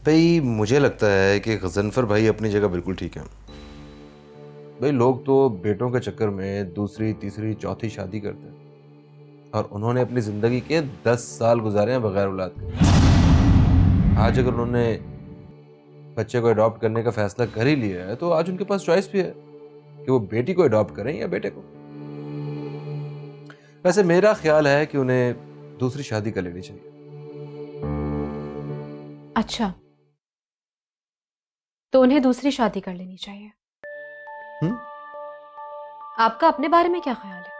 भाई मुझे लगता है कि गजनफर भाई अपनी जगह बिल्कुल ठीक है। भाई लोग तो बेटों के चक्कर में दूसरी तीसरी चौथी शादी करते हैं और उन्होंने अपनी जिंदगी के 10 साल गुजारे हैं बगैर औलाद के। आज अगर उन्होंने बच्चे को अडॉप्ट करने का फैसला कर ही लिया है तो आज उनके पास चॉइस भी है कि वो बेटी को अडॉप्ट करें या बेटे को। वैसे मेरा ख्याल है कि उन्हें दूसरी शादी कर लेनी चाहिए। अच्छा, तो उन्हें दूसरी शादी कर लेनी चाहिए। हम्म। आपका अपने बारे में क्या ख्याल है?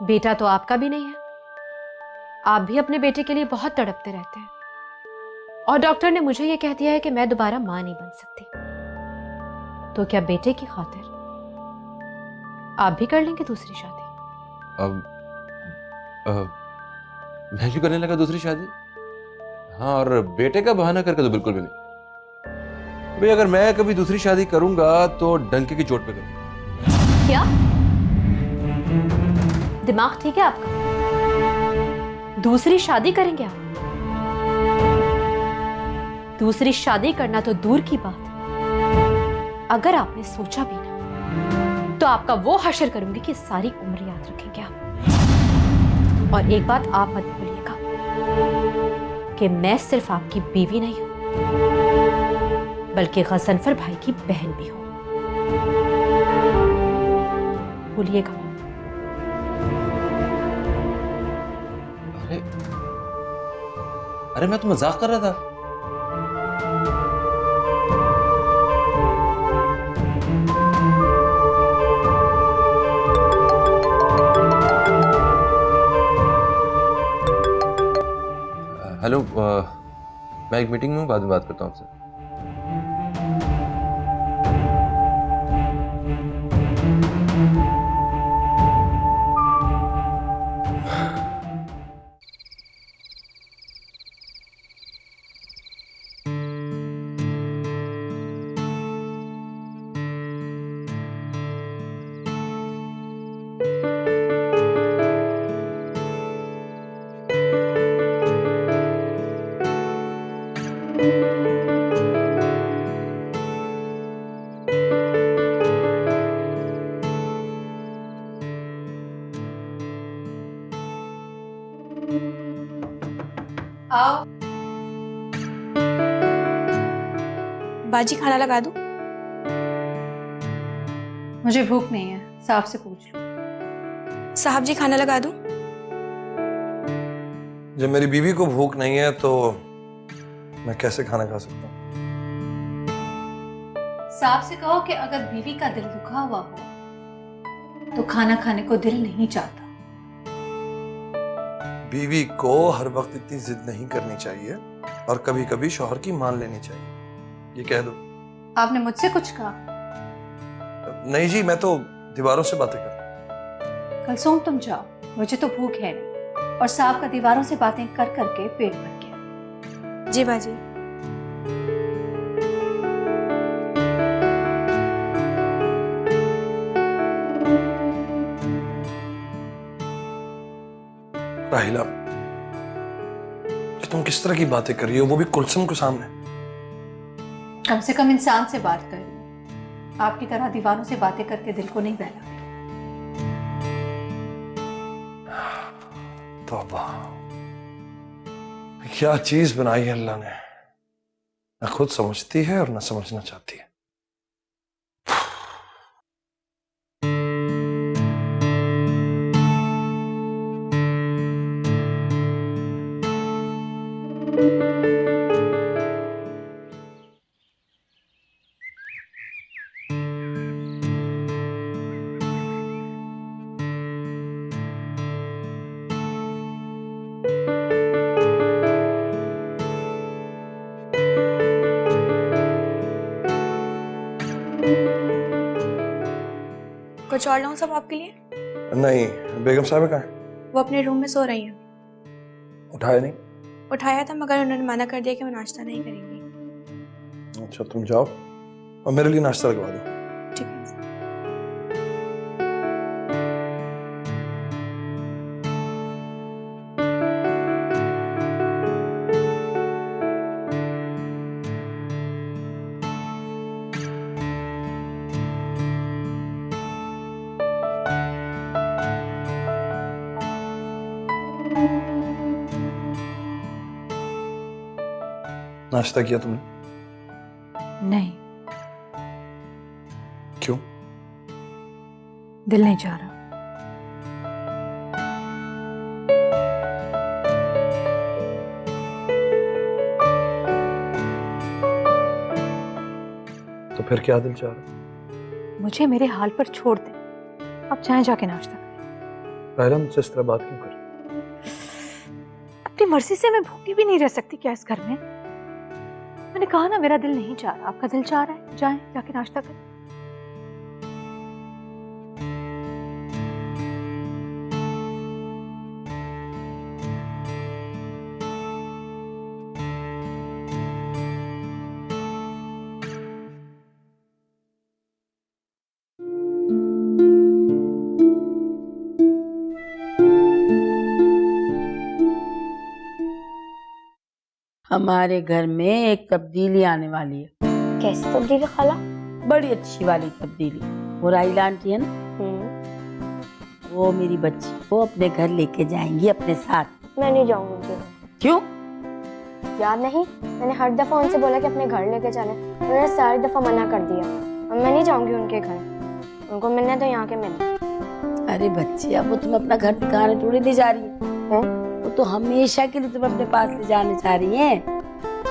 बेटा तो आपका भी नहीं है। आप भी अपने बेटे के लिए बहुत तड़पते रहते हैं और डॉक्टर ने मुझे यह कह दिया है कि मैं दोबारा मां नहीं बन सकती। तो क्या बेटे की खातिर आप भी कर लेंगे दूसरी शादी? अब मैं क्यों करने लगा दूसरी शादी? हाँ, और बेटे का बहाना करके तो बिल्कुल भी नहीं। भाई अगर मैं कभी दूसरी शादी करूंगा तो डंके की चोट पे करूंगा। क्या दिमाग ठीक है आपका? दूसरी शादी करेंगे आप? दूसरी शादी करना तो दूर की बात, अगर आपने सोचा भी ना तो आपका वो हशर करूंगी कि सारी उम्र याद रखेंगे आप। और एक बात आप मत भूलिएगा कि मैं सिर्फ आपकी बीवी नहीं हूं बल्कि गजनफर भाई की बहन भी हूं। भूलिएगा। अरे अरे मैं तो मजाक कर रहा था। हेलो, मैं एक मीटिंग में हूँ, बाद में बात करता हूँ आपसे। आओ। बाजी खाना लगा दूं? मुझे भूख नहीं है, साहब से पूछ लो। साहब जी खाना लगा दूं? जब मेरी बीवी को भूख नहीं है तो मैं कैसे खाना खा सकता हूँ? साहब से कहो कि अगर बीवी का दिल दुखा हुआ हो तो खाना खाने को दिल नहीं चाहता। बीवी को हर वक्त इतनी जिद नहीं करनी चाहिए और कभी कभी शौहर की मान लेनी चाहिए, ये कह दो। आपने मुझसे कुछ कहा? नहीं जी, मैं तो दीवारों से बातें कर रहा हूं। कलसूम तुम जाओ, मुझे तो भूख है नहीं और साहब का दीवारों से बातें कर करके पेट भर गया। जी बाजी। राहिला, ये तुम किस तरह की बातें कर रही हो, वो भी कुलसुम के सामने? कम से कम इंसान से बात कर रही हूं। आपकी तरह दीवारों से बातें करके दिल को नहीं बहला। तौबा, क्या चीज बनाई है अल्लाह ने, न खुद समझती है और न समझना चाहती है। कुछ और लाऊं सब आपके लिए? नहीं, बेगम साहब कहाँ है? वो अपने रूम में सो रही हैं। उठाया नहीं? उठाया था मगर उन्होंने मना कर दिया कि वो नाश्ता नहीं करेंगी। अच्छा, तुम जाओ और मेरे लिए नाश्ता लगवा दो। ठीक है। नाश्ता किया तुमने? नहीं, क्यों? दिल नहीं चाह रहा। तो फिर क्या दिल चाह रहा? मुझे मेरे हाल पर छोड़ दे, आप चाहे जाके नाश्ता करें। पहले मुझसे इस तरह बात क्यों कर? अपनी मर्जी से मैं भूखी भी नहीं रह सकती क्या इस घर में? मैंने कहा ना मेरा दिल नहीं चाह रहा, आपका दिल चाह रहा है, जाएं जाके नाश्ता करें। हमारे घर में एक तब्दीली आने वाली है। कैसी तब्दीली खाला? बड़ी अच्छी वाली तब्दीली। वो राइला आंटी है ना, वो मेरी बच्ची को अपने घर लेके जाएंगी अपने साथ। मैं नहीं जाऊंगी उनके घर। क्यों? याद नहीं, मैंने हर दफा उनसे बोला कि अपने घर लेके चले, उन्होंने सारी दफा मना कर दिया। अब मैं नहीं जाऊंगी उनके घर, उनको मिलने तो यहाँ के मिलने। अरे बच्ची, अब वो तुम्हें अपना घर दिखाने थोड़ी नहीं जा रही है, वो तो हमेशा के लिए तुम्हें अपने पास ले जाने चाह रही है।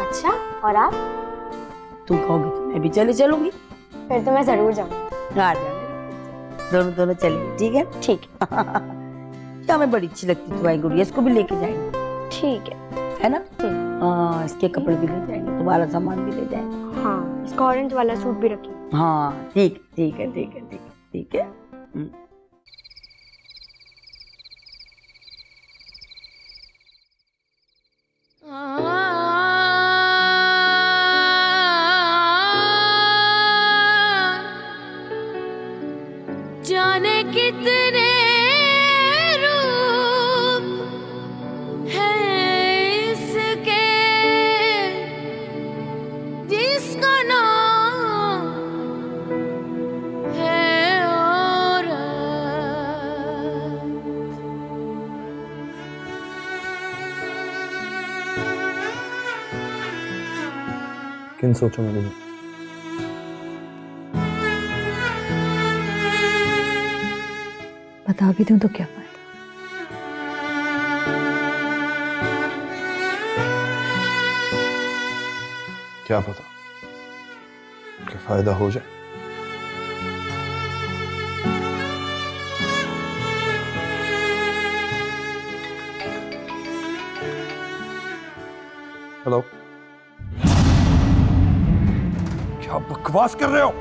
अच्छा, और आप? तुम कहोगी तो मैं भी चले चलूंगी। फिर तो मैं जरूर जाऊंगी। आ जाओ, दोनों चलेंगे, ठीक है? ठीक है। क्या हमें बड़ी अच्छी लगती तुम्हारी गुड़िया, इसको भी लेके जाएंगे। ठीक है ना? हाँ, इसके कपड़े भी ले जाएंगे, तुम्हारा सामान भी ले जाएंगे। हाँ, इसका ऑरेंज वाला सूट भी रखिए। हाँ ठीक ठीक है, ठीक है, ठीक है, ठीक है। जाने कितने रूप है इसके, जिसका नाम है औरत। किन सोचों में नहीं? बता भी दूं तो क्या फायदा? क्या पता कि फायदा हो जाए। हेलो, क्या बकवास कर रहे हो?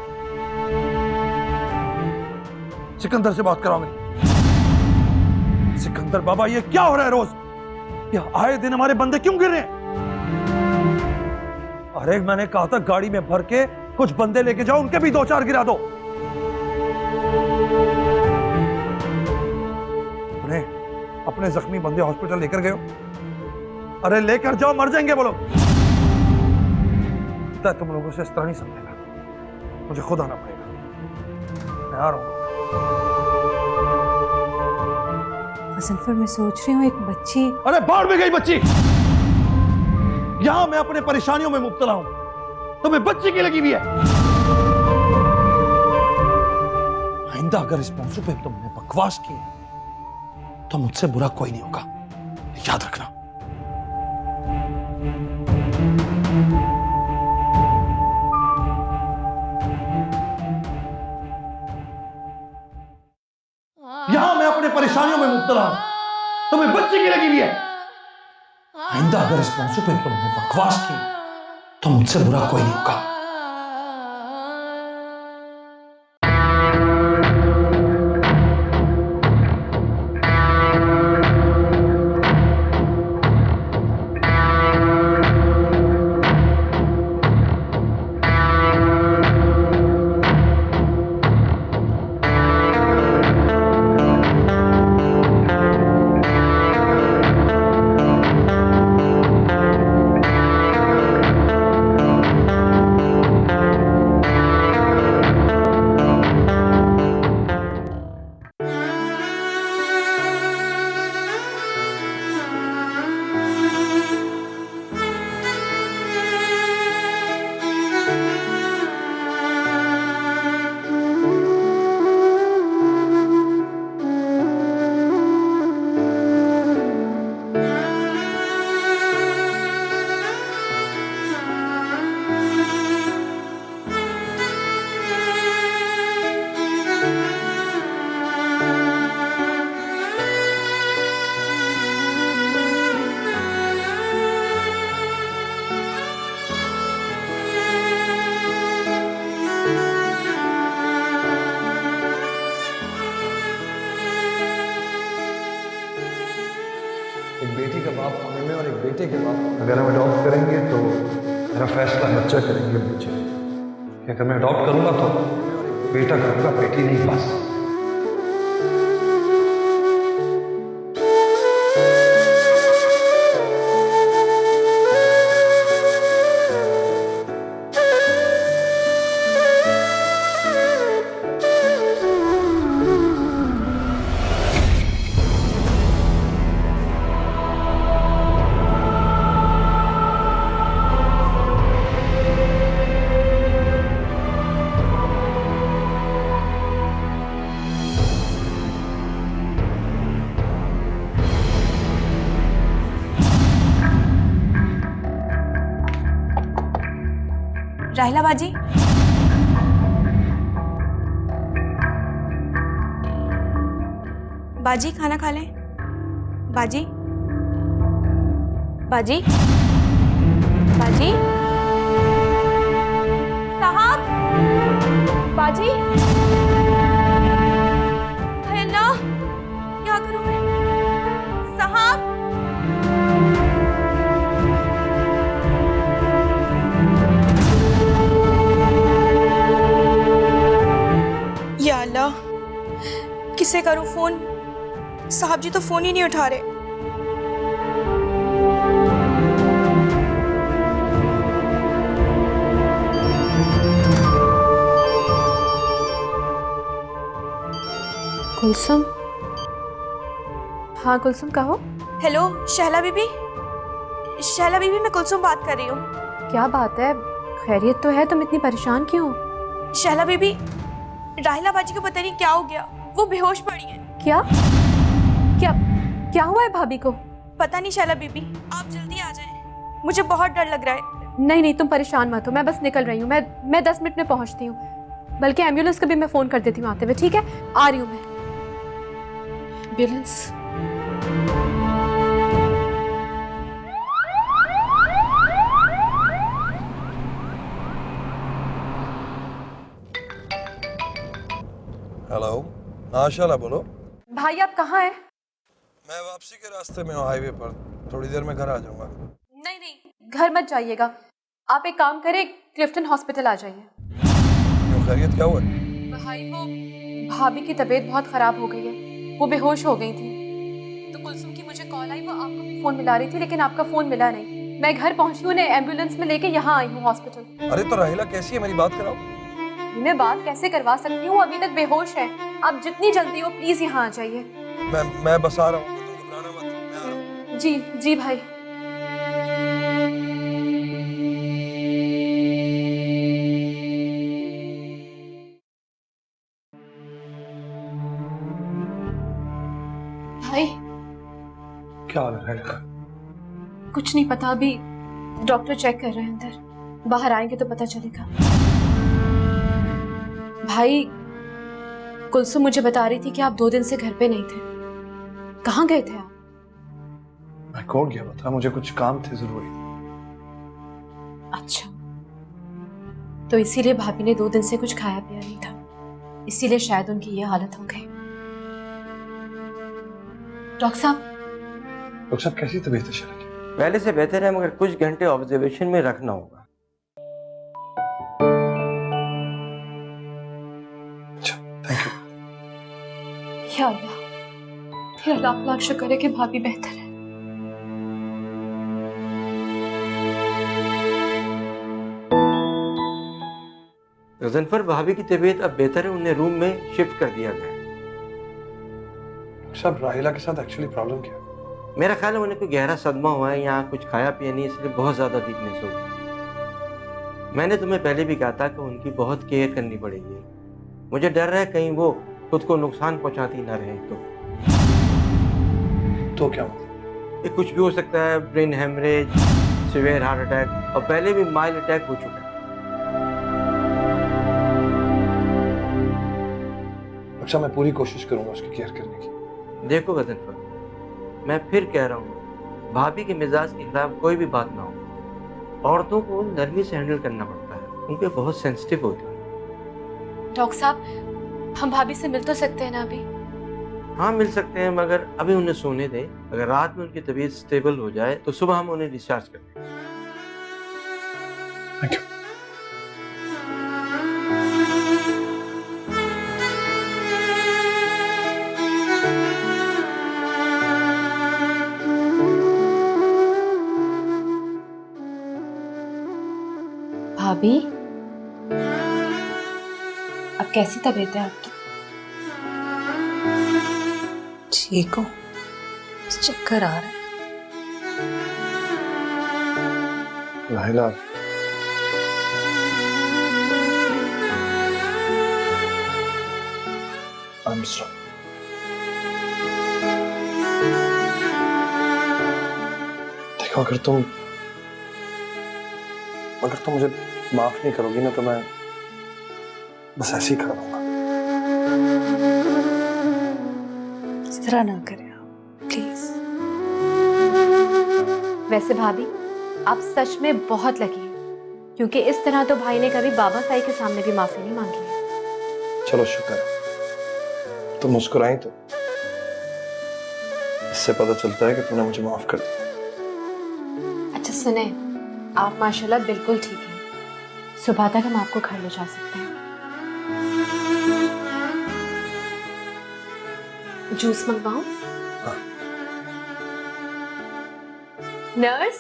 सिकंदर से बात कराओ मेरी। सिकंदर बाबा, ये क्या हो रहा है रोज? ये आए दिन हमारे बंदे क्यों गिर रहे हैं? अरे मैंने कहा था गाड़ी में भर के कुछ बंदे लेके जाओ, उनके भी 2-4 गिरा दो। अपने जख्मी बंदे हॉस्पिटल लेकर गए हो? अरे लेकर जाओ, मर जाएंगे वो लोग। तुम लोगों से इस तरह नहीं समझेगा, मुझे खुद आना पड़ेगा। मैं आ रहा हूं। गजनफर, मैं सोच रही हूँ एक बच्ची। अरे बाढ़ में गई बच्ची। यहां मैं अपने परेशानियों में मुब्तला हूं, तुम्हें बच्ची की लगी हुई है। आइंदा अगर इस मौजू पे तुमने बकवास की तो मुझसे बुरा कोई नहीं होगा, याद रखना। यहां मैं अपने परेशानियों में मुब्तला हूं, तुम्हें बच्ची की लगी हुई है। आइंदा अगर इस मौजू पे तुमने बकवास की तो मुझसे बुरा कोई नहीं होगा। एक बेटी का बाप होने में और एक बेटे के बाप होने में। अगर हम अडॉप्ट करेंगे तो मेरा फैसला बच्चा करेंगे बच्चे। अगर मैं अडॉप्ट करूंगा तो बेटा करूंगा, बेटी नहीं। बस राहिला बाजी, बाजी खाना खा लें। बाजी, बाजी, बाजी साहब, बाजी। हाय अल्लाह, क्या करूं मैं? साहब, या अल्लाह, किसे करूं फोन? साहब जी तो फोन ही नहीं उठा रहे। कुलसुम, हाँ कुलसुम कहो। हेलो शहला बीबी, शहला बीबी मैं कुलसुम बात कर रही हूँ। क्या बात है, खैरियत तो है? तुम इतनी परेशान क्यों? शहला बीबी, राहिला बाजी को पता नहीं क्या हो गया, वो बेहोश पड़ी है। क्या क्या क्या हुआ है भाभी को? पता नहीं शहला बीबी, आप जल्दी आ जाएं, मुझे बहुत डर लग रहा है। नहीं नहीं, तुम परेशान मत हो, मैं बस निकल रही हूँ। मैं 10 मिनट में पहुँचती हूँ, बल्कि एम्बुलेंस का भी मैं फ़ोन कर देती हूँ आते हुए। ठीक है, आ रही हूँ मैं। एम्बुलेंस। हेलो, हाँ शाला बोलो। भाई आप कहाँ हैं? मैं वापसी के रास्ते में हूँ, हाईवे पर। थोड़ी देर में घर आ जाऊंगा। नहीं नहीं, घर मत जाइएगा। आप एक काम करें, क्लिफ्टन हॉस्पिटल आ जाइए। क्यों, खैरियत क्या हुआ? भाई वो भाभी की तबीयत बहुत खराब हो गई है, वो बेहोश हो गई थी। तो कुलसुम की मुझे कॉल आई, वो आपको भी फोन मिला रही थी, लेकिन आपका फोन मिला नहीं। मैं घर पहुंची, उन्हें एम्बुलेंस में लेके यहाँ आई हूँ हॉस्पिटल। अरे तो राहिला कैसी है, मेरी बात कराओ। मैं बात कैसे करवा सकती हूँ, अभी तक बेहोश है। आप जितनी जल्दी हो प्लीज यहाँ आ जाइए। मैं बस आ रहा हूँ, तुम घबराना मत, मैं आ रहा हूँ। जी जी भाई। भाई क्या हाल है? कुछ नहीं पता, अभी डॉक्टर चेक कर रहे हैं अंदर, बाहर आएंगे तो पता चलेगा। भाई कुलसुम मुझे बता रही थी कि आप 2 दिन से घर पे नहीं थे। कहाँ गए थे आप? मैं खो गया, बता, मुझे कुछ काम थे जरूरी। अच्छा, तो इसीलिए भाभी ने 2 दिन से कुछ खाया पिया नहीं था, इसीलिए शायद उनकी ये हालत हो गई। डॉक्टर साहब कैसी तबीयत है शहला की? पहले से बेहतर है, मगर कुछ घंटे ऑब्जर्वेशन में रखना होगा। अच्छा, थैंक यू। या अल्लाह, फिर लाख लाख शुक्र है कि भाभी बेहतर है। गजनफर, भाभी की तबीयत अब बेहतर है, उन्हें रूम में शिफ्ट कर दिया गया है। सब राहिला के साथ एक्चुअली प्रॉब्लम क्या है? मेरा ख्याल है उन्हें कोई गहरा सदमा हुआ है, यहाँ कुछ खाया पिया नहीं, इसलिए बहुत ज़्यादा वीकनेस हो गई। मैंने तुम्हें पहले भी कहा था कि उनकी बहुत केयर करनी पड़ेगी। मुझे डर है कहीं वो खुद को नुकसान पहुँचाती ना रहे। तो क्या मतलब? ये कुछ भी हो सकता है, brain haemorrhage, severe heart attack, और पहले भी माइल्ड अटैक हो चुका है। अच्छा, मैं पूरी कोशिश करूंगा उसकी केयर करने की। देखो गजनफर, मैं फिर कह रहा हूँ, भाभी के मिजाज के खिलाफ कोई भी बात ना हो। औरतों को नरमी से हैंडल करना पड़ता है, उनके बहुत सेंसिटिव होती है। डॉक्टर साहब, हम भाभी से मिल तो सकते हैं ना अभी? हाँ मिल सकते हैं, मगर अभी उन्हें सोने दें। अगर रात में उनकी तबीयत स्टेबल हो जाए तो सुबह हम उन्हें डिस्चार्ज कर दें। Thank you. भाभी, अब कैसी तबीयत है आपकी? ठीक हो? चक्कर आ रहा है। लाहिला, I'm sorry. देखो, अगर तुम मुझे माफ नहीं करोगी ना तो मैं बस ऐसे ही खड़ा रहूंगा। इस तरह ना करें आप, प्लीज। वैसे भाभी, आप सच में बहुत लकी हैं, क्योंकि इस तरह तो भाई ने कभी बाबा साई के सामने भी माफी नहीं मांगी है। चलो शुक्र है तुम मुस्कुराई तो इससे पता चलता है कि तुमने मुझे माफ कर दिया। अच्छा सुने, आप माशाल्लाह बिल्कुल ठीक हैं। सुबह तक हम आपको घर ले जा सकते हैं। जूस मंगवाऊं? हाँ। नर्स,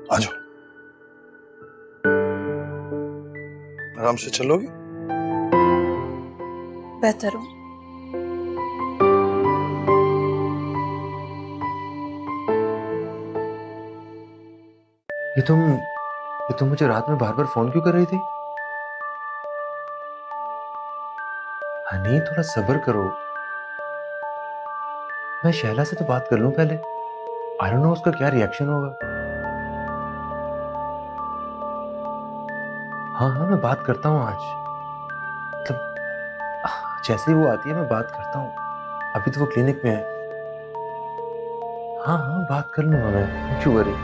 आ जाओ, आराम से चलोगे? बेहतर हो। ये तुम मुझे रात में बार बार फोन क्यों कर रही थी? हनी, थोड़ा सब्र करो। मैं शैला से तो बात कर लूं पहले। आई डोंट नो उसका क्या रिएक्शन होगा। हाँ हाँ, मैं बात करता हूँ आज। मतलब जैसे ही वो आती है मैं बात करता हूँ। अभी तो वो क्लिनिक में है। हाँ हाँ, बात कर लूंगा मैं, डोंट यू वरी।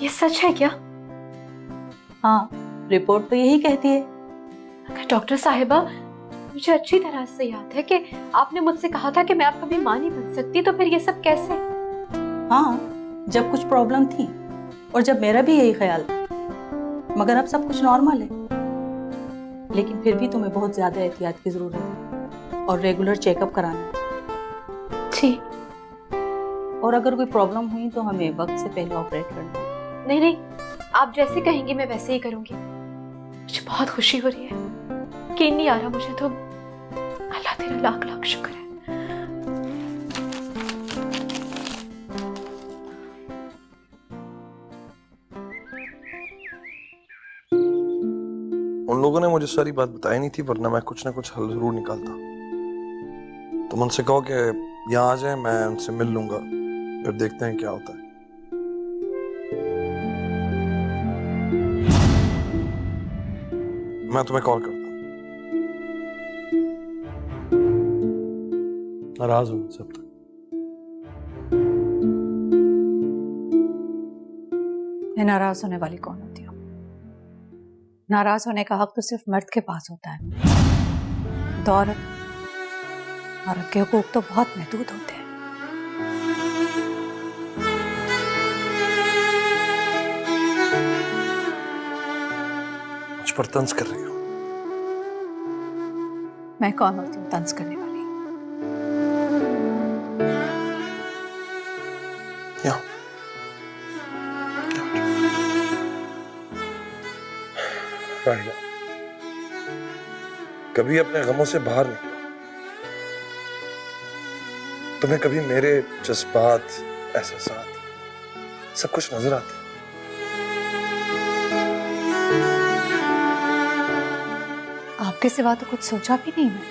ये सच है क्या? हाँ, रिपोर्ट तो यही कहती है। अगर डॉक्टर साहिबा, मुझे अच्छी तरह से याद है कि आपने मुझसे कहा था कि मैं आप कभी मां नहीं बन सकती, तो फिर ये सब कैसे? हाँ, जब कुछ प्रॉब्लम थी और जब मेरा भी यही ख्याल था, मगर अब सब कुछ नॉर्मल है। लेकिन फिर भी तुम्हें बहुत ज्यादा एहतियात की जरूरत है और रेगुलर चेकअप कराना है। ठीक। और अगर कोई प्रॉब्लम हुई तो हमें वक्त से पहले ऑपरेट करना है। नहीं नहीं, आप जैसे कहेंगी मैं वैसे ही करूंगी। मुझे बहुत खुशी हो रही है, यकीन नहीं आ रहा मुझे तो। अल्लाह तेरा लाख लाख शुक्र है। उन लोगों ने मुझे सारी बात बताई नहीं थी, वरना मैं कुछ ना कुछ हल जरूर निकालता। तुम उनसे कहो कि यहाँ आ जाए, मैं उनसे मिल लूंगा, फिर देखते हैं क्या होता है। मैं तुम्हें कॉल करता हूँ। नाराज हूँ सब तक। मैं नाराज होने वाली कौन होती हूँ? नाराज होने का हक तो सिर्फ मर्द के पास होता है। तो औरत के हुकूक तो बहुत महदूद होते हैं। मुझ पर तंज कर रही हो। मैं कौन होती हूँ तंज करने वाली? यहाँ राहिला, कभी अपने गमों से बाहर निकलो। तुम्हें कभी मेरे जज्बात, एहसासात सब कुछ नजर आते हैं। आपके सिवा तो कुछ सोचा भी नहीं मैंने।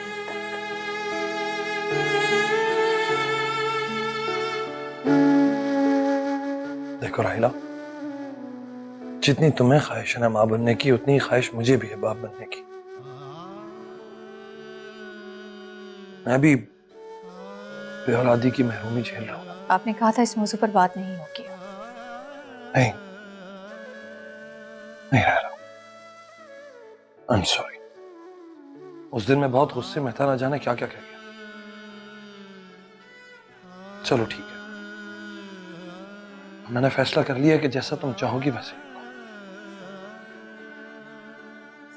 देखो राहिला, जितनी तुम्हें ख्वाहिश है ना माँ बनने की, उतनी ख्वाहिश मुझे भी है बाप बनने की। मैं भी बेऔलादी की महरूमी झेल रहा हूँ। आपने कहा था इस मौजू पर बात नहीं होगी। नहीं नहीं राहिला, आई एम सॉरी। उस दिन मैं बहुत गुस्से में था, ना जाने क्या क्या कह गया। चलो ठीक है, मैंने फैसला कर लिया कि जैसा तुम चाहोगी वैसे।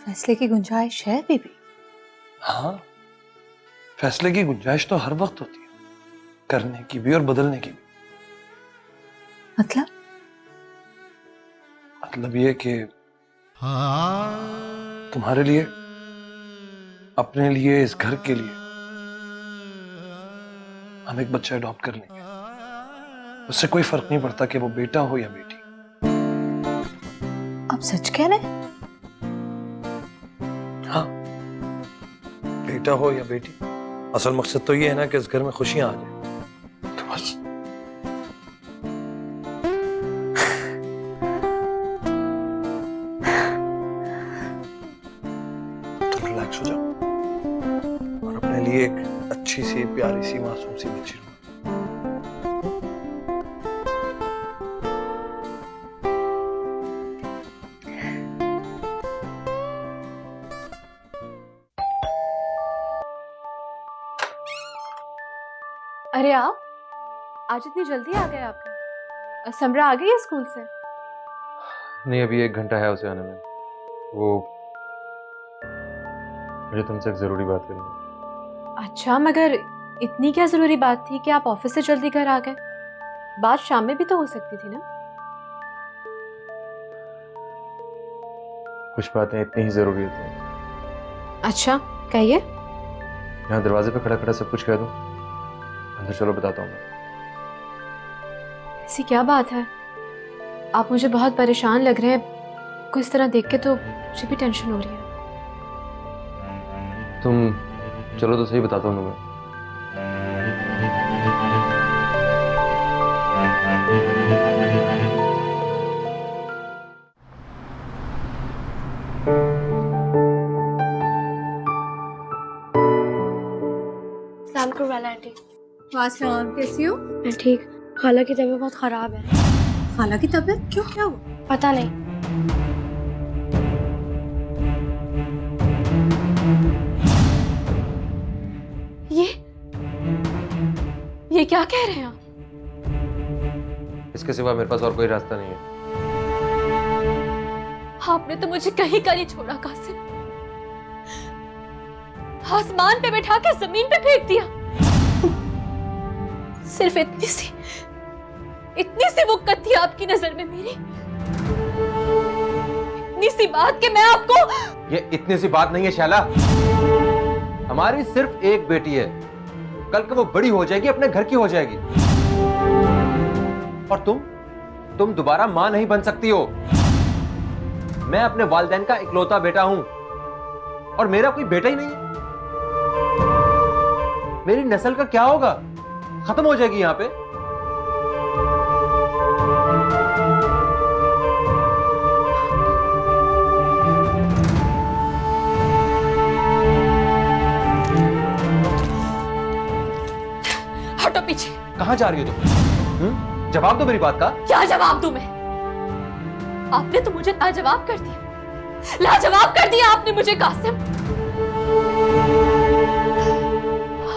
फैसले की गुंजाइश है बीबी? हाँ, फैसले की गुंजाइश तो हर वक्त होती है, करने की भी और बदलने की भी। मतलब ये कि तुम्हारे लिए, अपने लिए, इस घर के लिए हम एक बच्चा अडॉप्ट कर लेंगे। उससे कोई फर्क नहीं पड़ता कि वो बेटा हो या बेटी। आप सच कह रहे हैं? हाँ, बेटा हो या बेटी, असल मकसद तो ये है ना कि इस घर में खुशियां आ जाए। तो बस तुम रिलैक्स हो जाओ और अपने लिए एक अच्छी सी, प्यारी सी, मासूम सी बच्ची लो। अरे आप आज इतनी जल्दी आ गए आपका? समरा आ गई है स्कूल से? नहीं, अभी 1 घंटा है उसे आने में। वो मुझे तुमसे एक जरूरी बात करनी है। अच्छा, मगर इतनी क्या जरूरी बात थी कि आप ऑफिस से जल्दी घर आ गए? बात शाम में भी तो हो सकती थी ना? कुछ बातें इतनी ही जरूरी होती हैं। अच्छा, कहिए। यहाँ दरवाजे पे खड़ा खड़ा सब कुछ कह दूं? अंदर चलो, बताता हूँ मैं। ऐसी क्या बात है? आप मुझे बहुत परेशान लग रहे हैं। कुछ तरह देख के तो मुझे भी टेंशन हो रही है। तुम चलो तो सही, बताता हूँ मैं। आंटी, वासलाम, कैसी हो? मैं ठीक। खाला की तबीयत बहुत खराब है। खाला की तबीयत क्यों, क्या हुआ? पता नहीं। ये क्या कह रहे हैं आप? इसके सिवा मेरे पास और कोई रास्ता नहीं है। आपने तो मुझे कहीं का नहीं छोड़ा कासिम। आसमान पे बिठा के जमीन पे फेंक दिया। सिर्फ इतनी सी वक़्त थी आपकी नजर में मेरी। इतनी सी बात कि मैं आपको। ये इतनी सी बात नहीं है शैला। हमारी सिर्फ एक बेटी है, कल को वो बड़ी हो जाएगी, अपने घर की हो जाएगी। और तुम दोबारा मां नहीं बन सकती हो। मैं अपने वालिदैन का इकलौता बेटा हूं और मेरा कोई बेटा ही नहीं है। मेरी नस्ल का क्या होगा? खत्म हो जाएगी यहां पे। हटो पीछे। कहां जा रही हो तुम? जवाब दो मेरी बात का। क्या जवाब दूं मैं? आपने तो मुझे लाजवाब कर दिया। लाजवाब कर दिया आपने मुझे कासिम।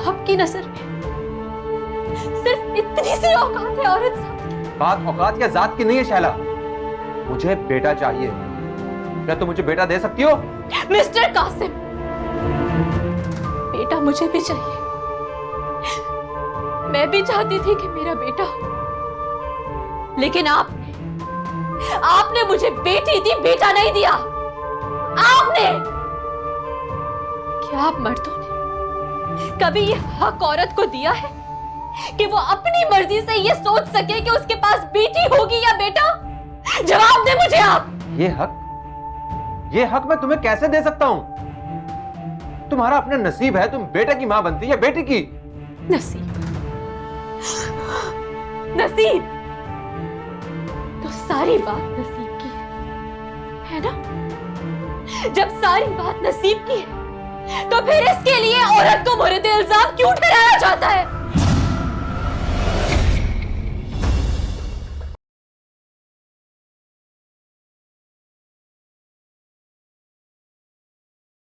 आपकी नजर में सिर्फ इतनी सी औकात है औरत साहब। बात औकात या जात की नहीं है शैला। मुझे बेटा चाहिए। क्या तुम मुझे बेटा दे सकती हो? मिस्टर कासिम, बेटा मुझे भी चाहिए। मैं भी चाहती थी कि मेरा बेटा, लेकिन आपने मुझे बेटी दी, बेटा नहीं दिया। आपने। क्या आप मर्दों ने कभी ये हक औरत को दिया है कि वो अपनी मर्जी से ये सोच सके कि उसके पास बेटी होगी या बेटा? जवाब दे मुझे आप। ये हक मैं तुम्हें कैसे दे सकता हूं? तुम्हारा अपना नसीब है, तुम बेटे की माँ बनती या बेटी की? नसीब, नसीब तो सारी बात नसीब की है ना? जब सारी बात नसीब की है तो फिर इसके लिए औरत को मुर्दे इल्जाम क्यों ठहराया जाता है?